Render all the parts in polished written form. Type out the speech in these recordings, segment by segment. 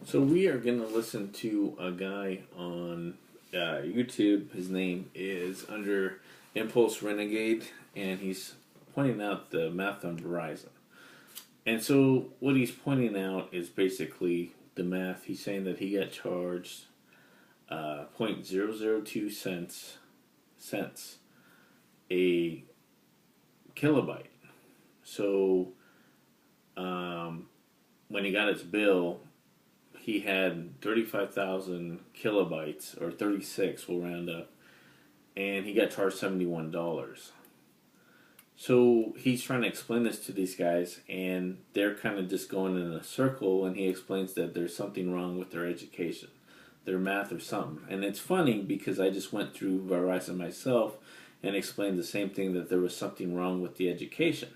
So we are going to listen to a guy on YouTube. His name is under ImpulseRenegade, and he's pointing out the math on Verizon. And so what he's pointing out is basically the math. He's saying that he got charged 0.002 cents a kilobyte. So when he got his bill, he had 35,000 kilobytes, or 36, we'll round up, and he got charged $71. So he's trying to explain this to these guys, and they're kind of just going in a circle, and he explains that there's something wrong with their education, their math or something. And it's funny because I just went through Verizon myself and explained the same thing, that there was something wrong with the education.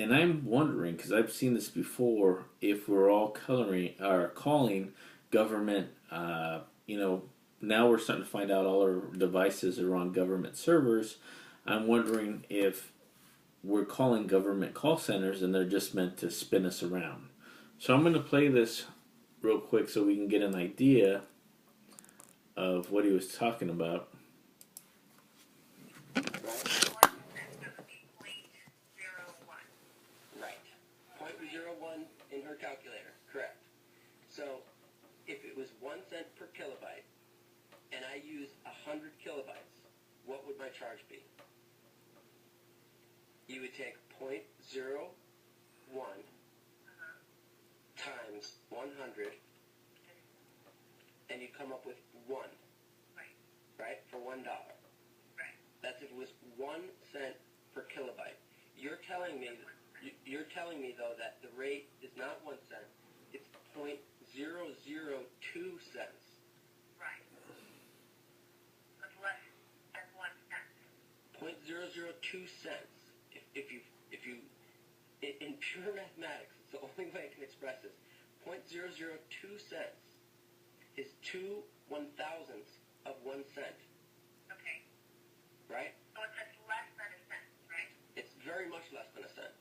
And I'm wondering, because I've seen this before, if we're all calling government, now we're starting to find out all our devices are on government servers. I'm wondering if we're calling government call centers and they're just meant to spin us around. So I'm going to play this real quick so we can get an idea of what he was talking about. In her calculator, correct. So, if it was 1 cent per kilobyte, and I use 100 kilobytes, what would my charge be? You would take 0.01 times 100, and you come up with 1. Right? For $1. That's if it was 1 cent per kilobyte. You're telling me though that the rate is not 1 cent, it's 0.002 cents. Right. That's less than 1 cent. 0.002 cents. If you in pure mathematics, it's the only way I can express this. 0.002 cents is 2/1000ths of 1 cent. Okay. Right? So it's less than a cent, right? It's very much less than a cent.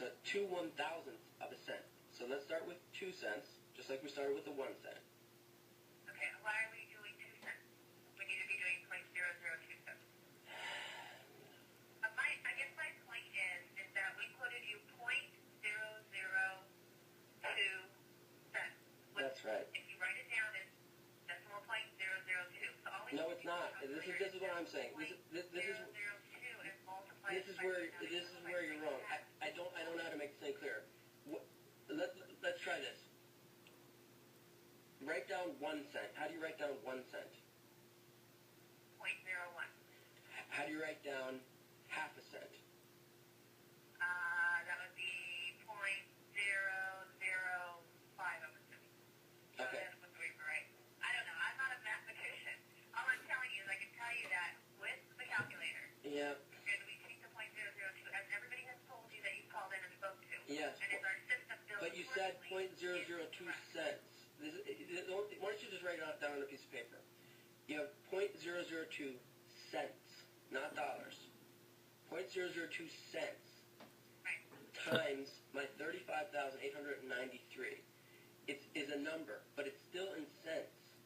So 2/1000ths of a cent. So let's start with 2 cents, just like we started with the 1 cent. Okay, why are we doing 2 cents? We need to be doing 0.002 cents. I guess my point is that we quoted you 0.002 cents. That's right. If you write it down as decimal point 002. So all no, it's not. This is what I'm saying. This is where you're wrong. I don't know how to make this thing clear. Let's try this. Write down 1 cent. How do you write down 1 cent? 0.01. How do you write down half a cent? That would be 0.005, I'm assuming. Okay. Right? I don't know. I'm not a mathematician. All I'm telling you is I can tell you that with the calculator. Yeah. Yes, but you said 0.002 cents. Why don't you just write it down on a piece of paper? You have 0.002 cents, not dollars. 0.002 cents times my 35,893. It is a number, but it's still in cents.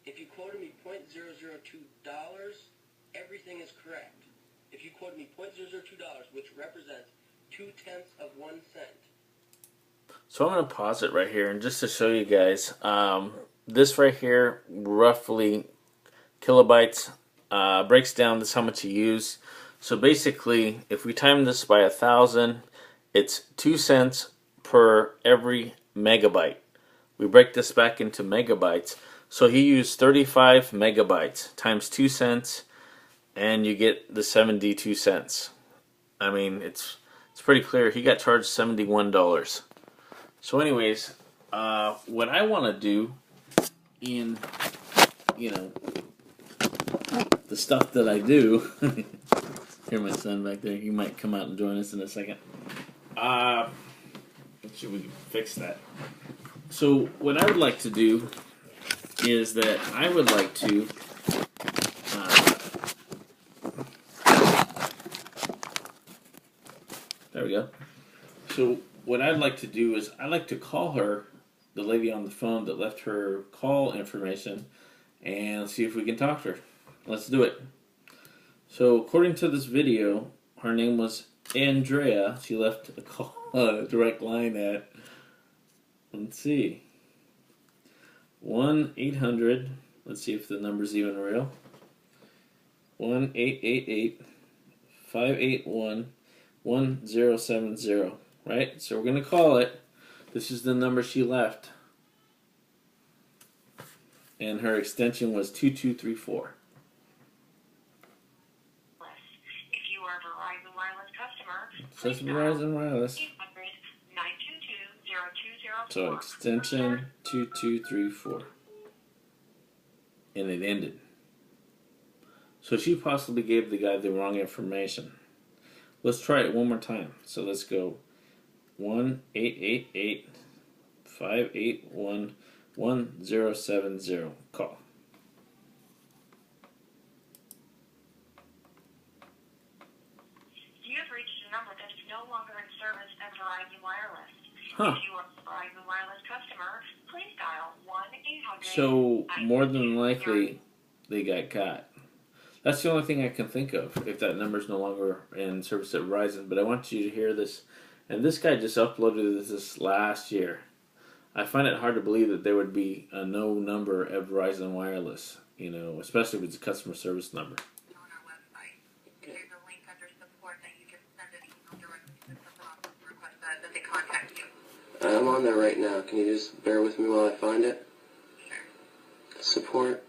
If you quoted me $0.002, everything is correct. If you quoted me $0.002, which represents 0.2 of 1 cent. So I'm going to pause it right here, and just to show you guys, this right here, roughly kilobytes, breaks down this how much you use. So basically, if we time this by 1,000, it's 2 cents per every megabyte. We break this back into megabytes. So he used 35 megabytes times 2 cents, and you get the 72 cents. I mean, it's pretty clear. He got charged $71. So anyways, what I want to do in, the stuff that I do, hear my son back there, he might come out and join us in a second. Should we fix that? So what I would like to do is that I would like to there we go. So what I'd like to do is I'd like to call her, the lady on the phone that left her call information, and see if we can talk to her. Let's do it. So according to this video, her name was Andrea. She left a call, direct line at, let's see, 1-800. Let's see if the number's even real. 1-888-581-1070. Right? So we're going to call it. This is the number she left. And her extension was 2234. If you are a Verizon Wireless customer, Says Verizon Wireless. 800-922-0204. So extension 2234. And it ended. So she possibly gave the guy the wrong information. Let's try it one more time. So let's go 1-888-581-1070. Call. You have reached a number that is no longer in service at Verizon Wireless. Huh. If you are a Verizon Wireless customer, please dial 1-800. So more than likely they got caught. That's the only thing I can think of, if that number's no longer in service at Verizon. But I want you to hear this. And this guy just uploaded this last year. I find it hard to believe that there would be a no number at Verizon Wireless, you know, especially if it's a customer service number. On our website, there's a link under support that you can send an email directly to the customer office and request that they contact you. I'm on there right now. Can you just bear with me while I find it? Sure. Support.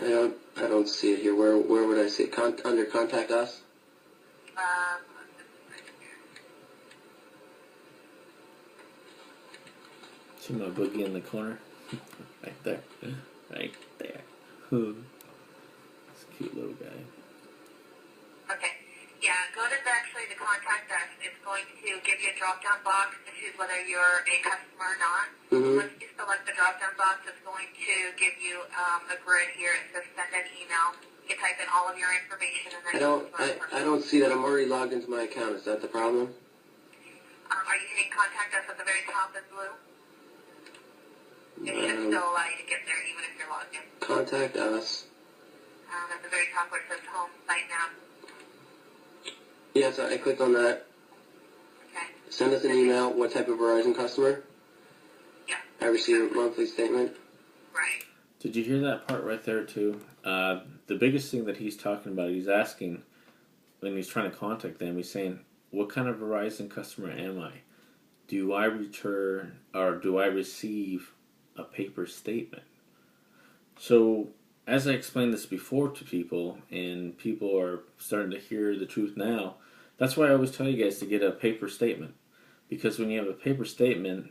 I don't see it here. Where would I see it? Under contact us? See my boogie in the corner? Right there. Right there. This cute little guy. Okay. Yeah, go to the contact us. It's going to give you a drop-down box to choose whether you're a customer or not. Mm-hmm. Once you select the drop-down box, it's going to give you a grid here. It says send an email. You can type in all of your information and then I don't see that. I'm already logged into my account. Is that the problem? Are you hitting contact us at the very top in blue? It should still allow you to get there even if you're logged in. Contact us. At the very top where it says home site now. Yes, I clicked on that. Okay. Send us an email. What type of Verizon customer? Yeah. I receive a monthly statement. Right. Did you hear that part right there too? The biggest thing that he's talking about, he's asking when he's trying to contact them, he's saying, what kind of Verizon customer am I? Do I return or do I receive a paper statement? So as I explained this before to people, and people are starting to hear the truth now, that's why I always tell you guys to get a paper statement. Because when you have a paper statement,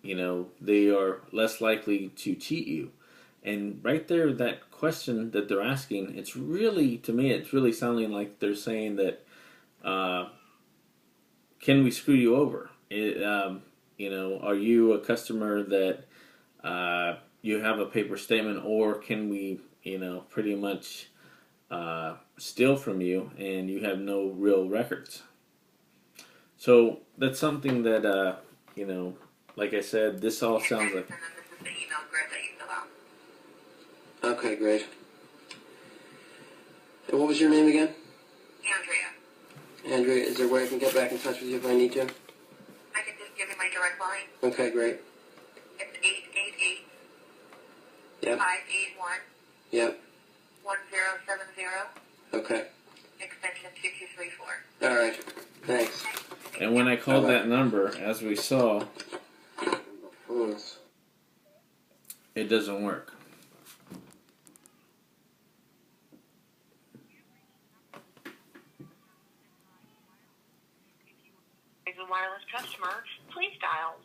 you know, they are less likely to cheat you. And right there, that question that they're asking, it's really, to me, it's really sounding like they're saying that, can we screw you over? You know, are you a customer that you have a paper statement, or can we, you know, pretty much steal from you and you have no real records? So that's something that, you know, like I said, this all sounds like... And then this is the email grid that you fill out. Okay, great. And what was your name again? Andrea. Andrea, is there a way I can get back in touch with you if I need to? I can just give you my direct line. Okay, great. It's 888 Yep. 581 Yep. 1070, Okay. extension 2234. All right. Thanks. And when I called that number, as we saw, it doesn't work. Verizon Wireless customer, please dial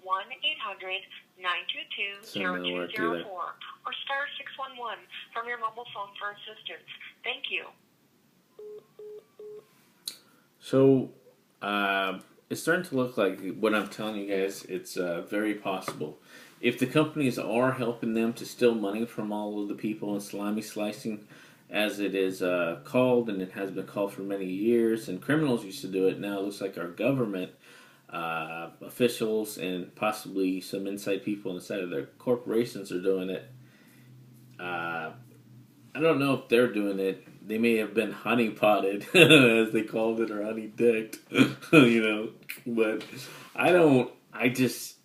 1-800-922-0204 or star 611 from your mobile phone for assistance. Thank you. So, it's starting to look like what I'm telling you guys, it's very possible. If the companies are helping them to steal money from all of the people and salami slicing as it is called, and it has been called for many years. And criminals used to do it. Now it looks like our government officials and possibly some inside people inside of their corporations are doing it. I don't know if they're doing it. They may have been honeypotted, as they called it, or honey-dicked, But I don't. I just,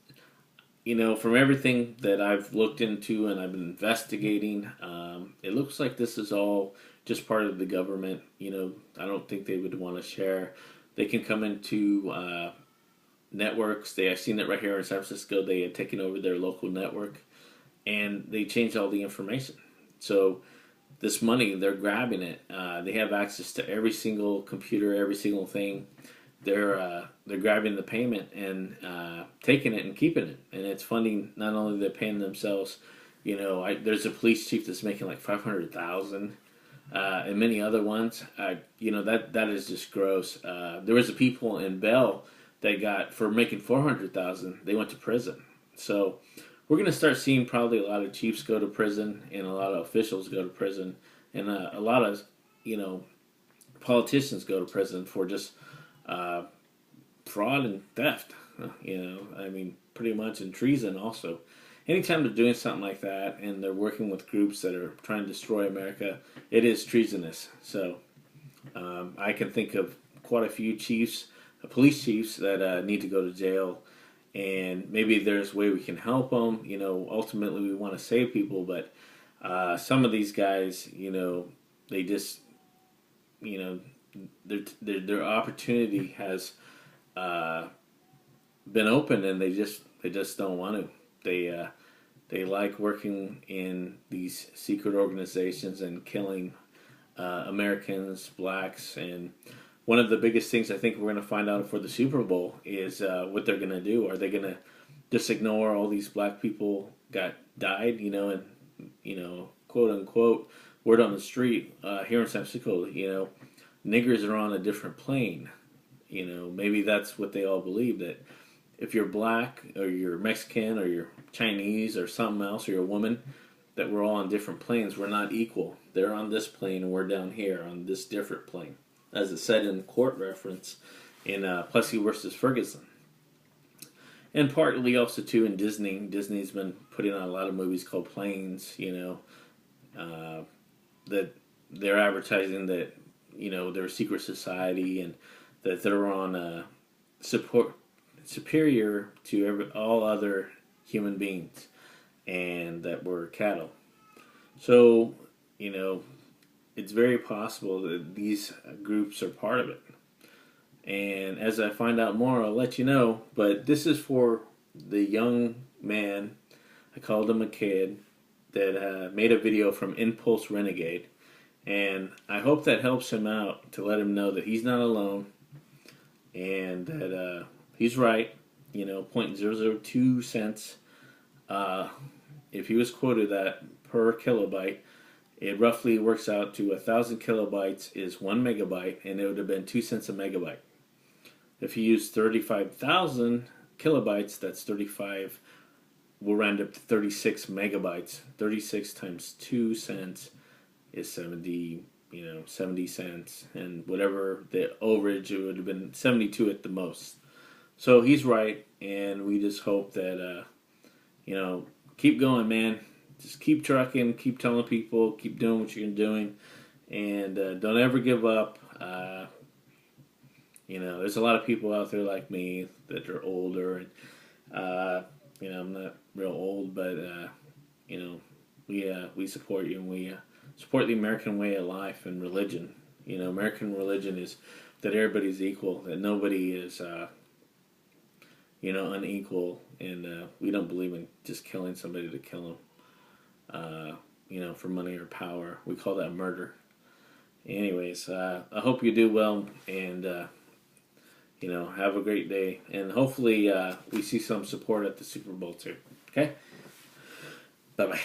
from everything that I've looked into and I've been investigating, it looks like this is all just part of the government. I don't think they would want to share. They can come into networks. I've seen it right here in San Francisco. They had taken over their local network, and they changed all the information. So this money, they're grabbing it. They have access to every single computer, every single thing. They're grabbing the payment and taking it and keeping it, and it's funding. Not only they're paying themselves, there's a police chief that's making like $500,000, and many other ones. That is just gross. There was a people in Bell that got, for making $400,000, they went to prison. So we're going to start seeing probably a lot of chiefs go to prison and a lot of officials go to prison, and a lot of politicians go to prison for just fraud and theft. Pretty much, and treason also. Anytime they're doing something like that and they're working with groups that are trying to destroy America, it is treasonous. So I can think of quite a few police chiefs that need to go to jail. And maybe there's a way we can help them. Ultimately we want to save people, but some of these guys, they just, their opportunity has been open, and they just don't want to. They like working in these secret organizations and killing Americans, blacks, and one of the biggest things I think we're going to find out for the Super Bowl is what they're going to do. Are they going to just ignore all these black people died, and quote unquote, word on the street here in San Francisco, niggers are on a different plane. Maybe that's what they all believe, that if you're black or you're Mexican or you're Chinese or something else, or you're a woman, that we're all on different planes. We're not equal. They're on this plane and we're down here on this different plane, as it said in the court reference in Plessy versus Ferguson. And partly also too in Disney. Disney's been putting on a lot of movies called Planes, that they're advertising that, they're a secret society and that they're on superior to all other human beings, and that we're cattle. So, it's very possible that these groups are part of it. And as I find out more, I'll let you know. But this is for the young man, I called him a kid, that made a video from ImpulseRenegade. And I hope that helps him out, to let him know that he's not alone, and that he's right. 0.002 cents. If he was quoted that per kilobyte, it roughly works out to 1,000 kilobytes is 1 megabyte, and it would have been 2 cents a megabyte. If you use 35,000 kilobytes, that's 35, will round up to 36 megabytes. 36 times 2 cents is 70 cents, and whatever the overage, it would have been 72 at the most. So he's right, and we just hope that, keep going, man. Just keep trucking, keep telling people, keep doing what you're doing, and don't ever give up. There's a lot of people out there like me that are older, and I'm not real old, but we support you, and we support the American way of life and religion. American religion is that everybody's equal, that nobody is unequal, and we don't believe in just killing somebody to kill them. For money or power. We call that murder. Anyways, I hope you do well, and have a great day, and hopefully we see some support at the Super Bowl too. Okay? Bye-bye.